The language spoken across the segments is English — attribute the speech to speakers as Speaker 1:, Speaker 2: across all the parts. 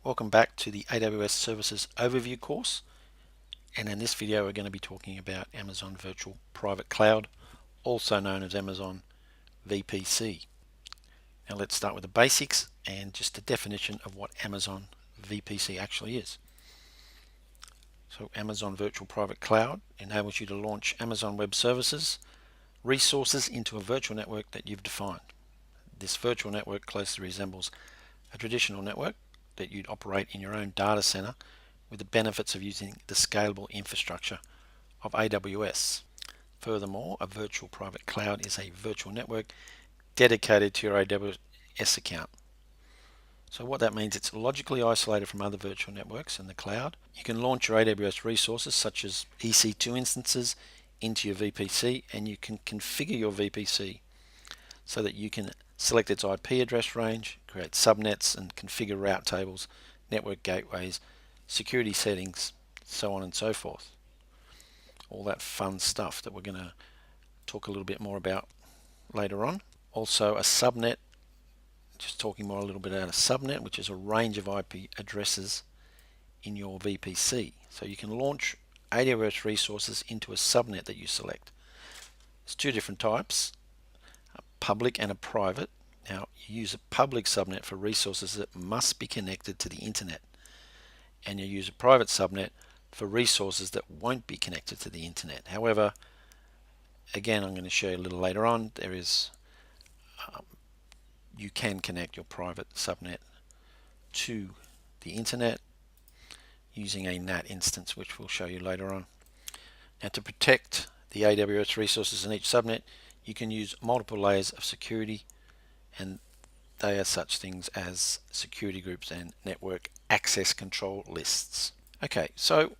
Speaker 1: Welcome back to the AWS Services Overview course, and in this video we're going to be talking about Amazon Virtual Private Cloud, also known as Amazon VPC. Now let's start with the basics and just a definition of what Amazon VPC actually is. So Amazon Virtual Private Cloud enables you to launch Amazon Web Services resources into a virtual network that you've defined. This virtual network closely resembles a traditional network that you'd operate in your own data center with the benefits of using the scalable infrastructure of AWS. Furthermore, a virtual private cloud is a virtual network dedicated to your AWS account. So what that means, it's logically isolated from other virtual networks in the cloud. You can launch your AWS resources such as EC2 instances into your VPC, and you can configure your VPC so that you can select its IP address range, create subnets and configure route tables, network gateways, security settings, so on and so forth. All that fun stuff that we're going to talk a little bit more about later on. Also a subnet, just talking more a little bit about a subnet, which is a range of IP addresses in your VPC. So you can launch AWS resources into a subnet that you select. There's two different types, a public and a private. Now you use a public subnet for resources that must be connected to the internet, and you use a private subnet for resources that won't be connected to the internet. However, again, I'm going to show you a little later on, there is you can connect your private subnet to the internet using a NAT instance, which we'll show you later on. Now, to protect the AWS resources in each subnet, you can use multiple layers of security, and they are such things as security groups and network access control lists. Okay, so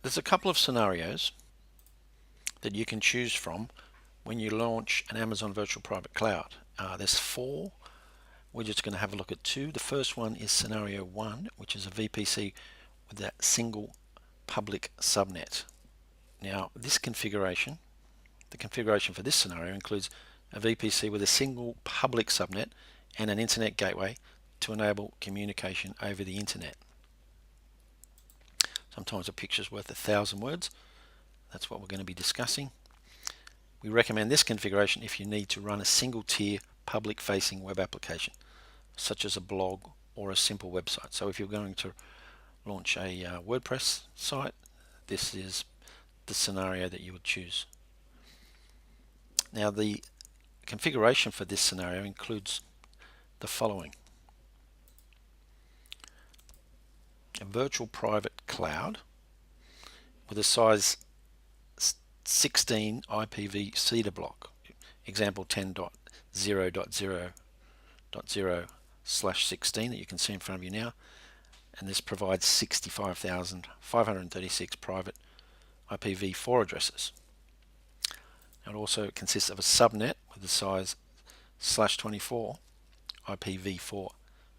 Speaker 1: there's a couple of scenarios that you can choose from when you launch an Amazon Virtual Private Cloud. There's four. We're just going to have a look at two. The first one is scenario one, which is a VPC with that single public subnet. Now, this configuration, the configuration for this scenario includes a VPC with a single public subnet and an internet gateway to enable communication over the internet. Sometimes a picture's worth 1,000 words. That's what we're going to be discussing. We recommend this configuration if you need to run a single tier public facing web application, such as a blog or a simple website. So if you're going to launch a WordPress site, this is the scenario that you would choose. Now, the configuration for this scenario includes the following: a virtual private cloud with a size 16 IPv4 block, example 10.0.0.0/16 that you can see in front of you now, and this provides 65,536 private IPv4 addresses. It also consists of a subnet with the size /24 IPv4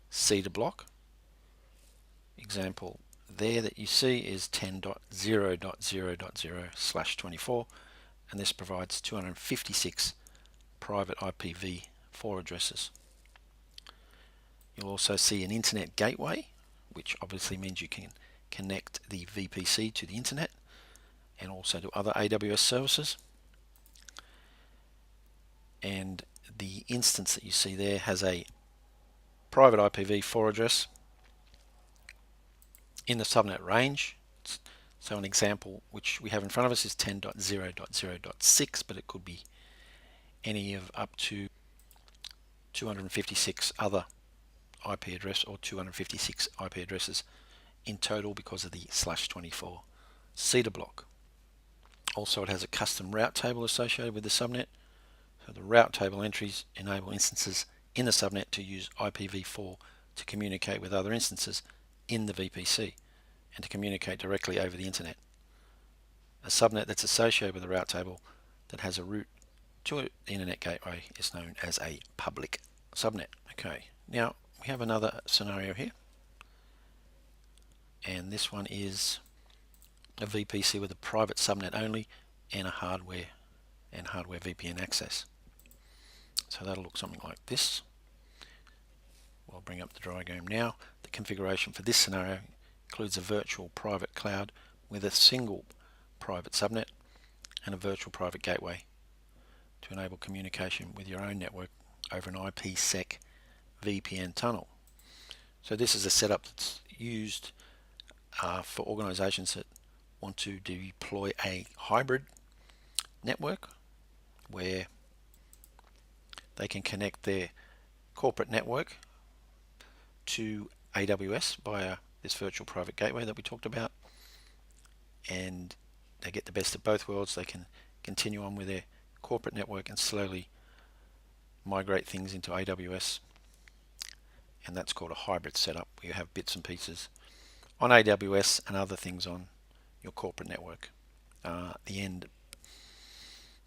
Speaker 1: seeder block. Example there that you see is 10.0.0.0/24, and this provides 256 private IPv4 addresses. You'll also see an internet gateway, which obviously means you can connect the VPC to the internet and also to other AWS services. And the instance that you see there has a private IPv4 address in the subnet range. So an example which we have in front of us is 10.0.0.6, but it could be any of up to 256 other IP address or 256 IP addresses in total because of the /24 seeder block. Also, it has a custom route table associated with the subnet. So the route table entries enable instances in the subnet to use IPv4 to communicate with other instances in the VPC and to communicate directly over the internet. A subnet that's associated with a route table that has a route to the internet gateway is known as a public subnet. Okay, now we have another scenario here, and this one is a VPC with a private subnet only and a hardware VPN access. So that'll look something like this. We'll bring up the diagram now. The The configuration for this scenario includes a virtual private cloud with a single private subnet and a virtual private gateway to enable communication with your own network over an IPsec VPN tunnel. So this is a setup that's used for organizations that want to deploy a hybrid network where they can connect their corporate network to AWS via this virtual private gateway that we talked about, and they get the best of both worlds. They can continue on with their corporate network and slowly migrate things into AWS, and that's called a hybrid setup, where you have bits and pieces on AWS and other things on your corporate network. The end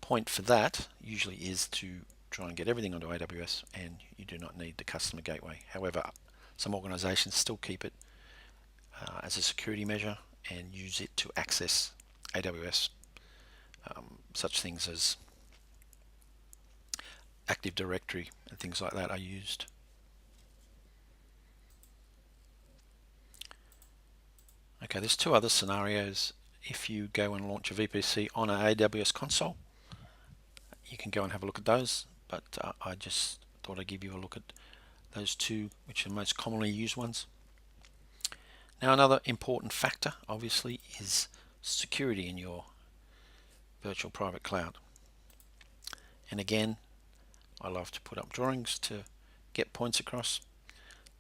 Speaker 1: point for that usually is to try and get everything onto AWS, and you do not need the customer gateway. However, some organizations still keep it as a security measure and use it to access AWS. Such things as Active Directory and things like that are used. Okay, there's two other scenarios. If you go and launch a VPC on an AWS console, you can go and have a look at those, but I just thought I'd give you a look at those two, which are the most commonly used ones. Now, another important factor, obviously, is security in your virtual private cloud. And again, I love to put up drawings to get points across.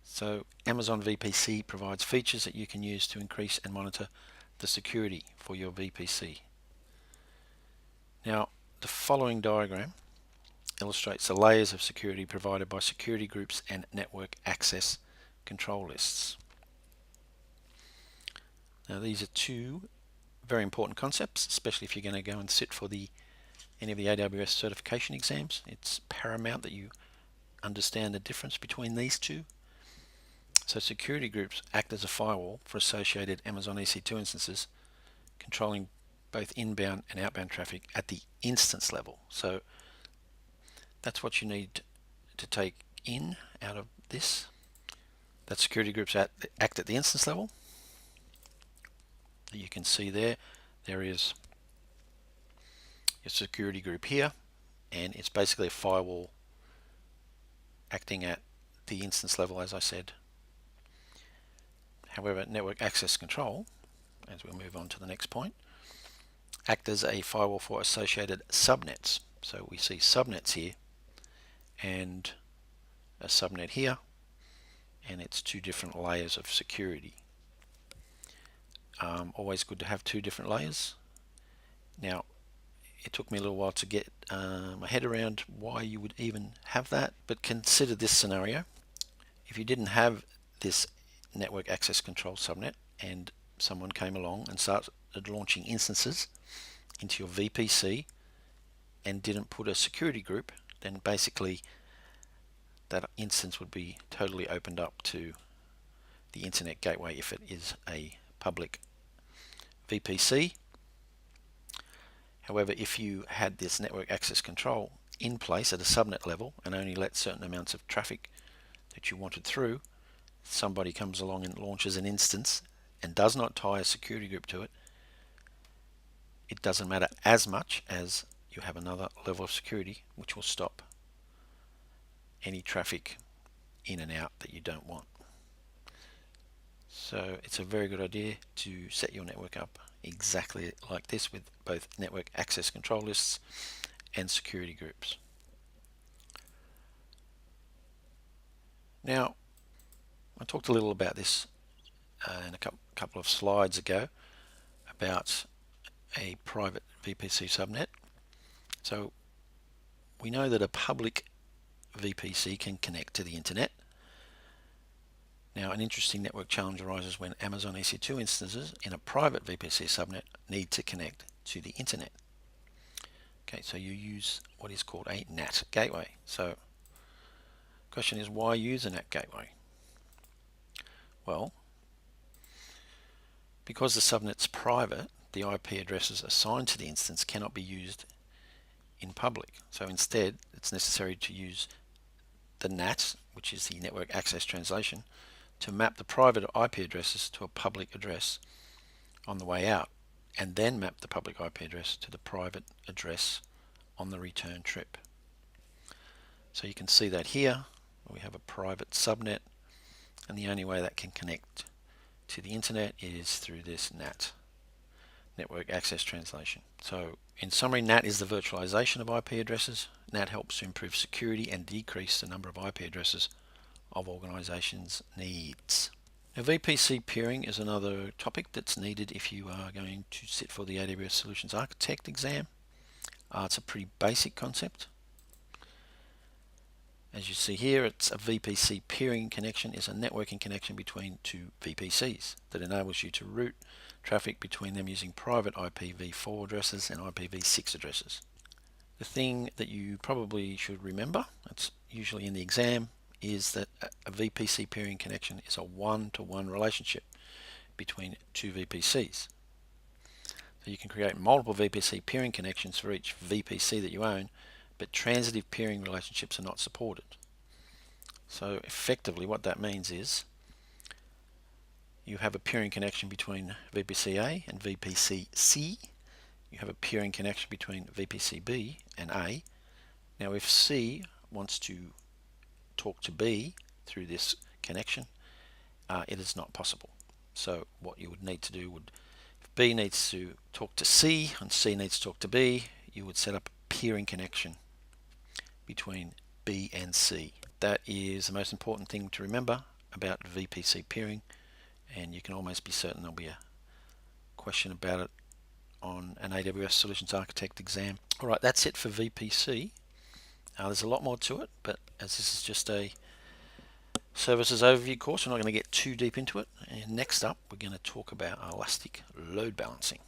Speaker 1: So Amazon VPC provides features that you can use to increase and monitor the security for your VPC. Now, the following diagram illustrates the layers of security provided by security groups and network access control lists. Now, these are two very important concepts, especially if you're going to go and sit for any of the AWS certification exams. It's paramount that you understand the difference between these two. So security groups act as a firewall for associated Amazon EC2 instances, controlling both inbound and outbound traffic at the instance level. So that's what you need to take in out of this, that security groups act at the instance level. You can see there is your security group here, and it's basically a firewall acting at the instance level, as I said. However, network access control, as we'll move on to the next point, act as a firewall for associated subnets. So we see subnets here and a subnet here, and it's two different layers of security. Always good to have two different layers. Now, it took me a little while to get my head around why you would even have that, but consider this scenario. If you didn't have this network access control subnet and someone came along and started launching instances into your VPC and didn't put a security group, then basically that instance would be totally opened up to the internet gateway if it is a public VPC. However, if you had this network access control in place at a subnet level and only let certain amounts of traffic that you wanted through, somebody comes along and launches an instance and does not tie a security group to it, it doesn't matter as much as you have another level of security which will stop any traffic in and out that you don't want. So it's a very good idea to set your network up exactly like this, with both network access control lists and security groups. Now, I talked a little about this in a couple of slides ago about a private VPC subnet. So we know that a public VPC can connect to the internet. Now, an interesting network challenge arises when Amazon EC2 instances in a private VPC subnet need to connect to the internet. Okay, so you use what is called a NAT gateway. So the question is, why use a NAT gateway? Well, because the subnet's private, the IP addresses assigned to the instance cannot be used in public. So instead, it's necessary to use the NAT, which is the network access translation, to map the private IP addresses to a public address on the way out, and then map the public IP address to the private address on the return trip. So you can see that here we have a private subnet, and the only way that can connect to the internet is through this NAT, Network Access Translation. So in summary, NAT is the virtualization of IP addresses. NAT helps to improve security and decrease the number of IP addresses of organizations' needs. Now, VPC peering is another topic that's needed if you are going to sit for the AWS Solutions Architect exam. It's a pretty basic concept. As you see here, it's a VPC peering connection is a networking connection between two VPCs that enables you to route traffic between them using private IPv4 addresses and IPv6 addresses. The thing that you probably should remember, it's usually in the exam, is that a VPC peering connection is a one-to-one relationship between two VPCs. So you can create multiple VPC peering connections for each VPC that you own, but transitive peering relationships are not supported. So effectively what that means is you have a peering connection between VPC A and VPC C. You have a peering connection between VPC B and A. Now if C wants to talk to B through this connection, it is not possible. So what you would need to do would, if B needs to talk to C and C needs to talk to B, you would set up a peering connection between B and C. That is the most important thing to remember about VPC peering, and you can almost be certain there'll be a question about it on an AWS Solutions Architect exam. Alright, that's it for VPC. There's a lot more to it, but as this is just a services overview course, we're not going to get too deep into it. And next up, we're going to talk about elastic load balancing.